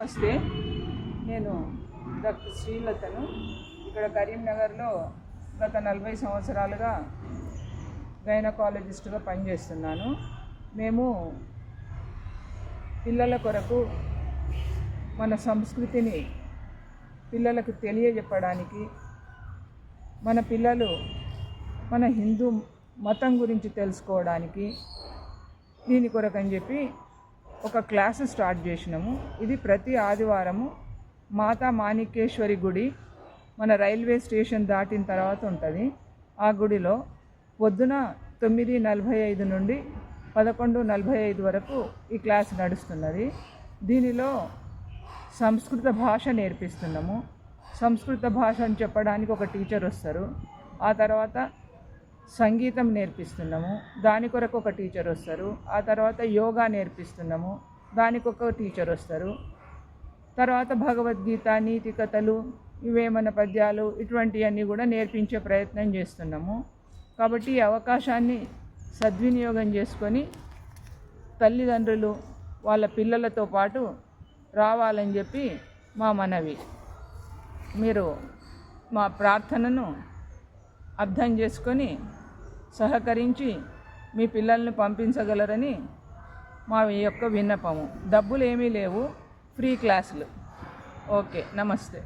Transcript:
నమస్తే, నేను డాక్టర్ శ్రీలతను. ఇక్కడ కరీంనగర్లో గత 40 సంవత్సరాలుగా గైనకాలజిస్ట్గా పనిచేస్తున్నాను. మేము పిల్లల కొరకు మన సంస్కృతిని పిల్లలకు తెలియజెప్పడానికి, మన పిల్లలు మన హిందూ మతం గురించి తెలుసుకోవడానికి దీని కొరకని చెప్పి ఒక క్లాసు స్టార్ట్ చేసినాము. ఇది ప్రతి ఆదివారము మాతా మాణిక్యేశ్వరి గుడి మన రైల్వే స్టేషన్ దాటిన తర్వాత ఉంటుంది. ఆ గుడిలో పొద్దున 9:45 నుండి 11:45 వరకు ఈ క్లాస్ నడుస్తున్నది. దీనిలో సంస్కృత భాష నేర్పిస్తున్నాము. సంస్కృత భాష అని చెప్పడానికి ఒక టీచర్ వస్తారు. ఆ తర్వాత సంగీతం నేర్పిస్తున్నాము, దాని కొరకు ఒక టీచర్ వస్తారు. ఆ తర్వాత యోగా నేర్పిస్తున్నాము, దానికి ఒక టీచర్ వస్తారు. తర్వాత భగవద్గీత, నీతి కథలు, వేమన పద్యాలు ఇటువంటివన్నీ కూడా నేర్పించే ప్రయత్నం చేస్తున్నాము. కాబట్టి ఈ అవకాశాన్ని సద్వినియోగం చేసుకొని తల్లిదండ్రులు వాళ్ళ పిల్లలతో పాటు రావాలని చెప్పి మా మనవి. మీరు మా ప్రార్థనను అర్థం చేసుకొని సహకరించి మీ పిల్లల్ని పంపించగలరని మా యొక్క విన్నపము. డబ్బులు ఏమీ లేవు, ఫ్రీ క్లాసులు. ఓకే, నమస్తే.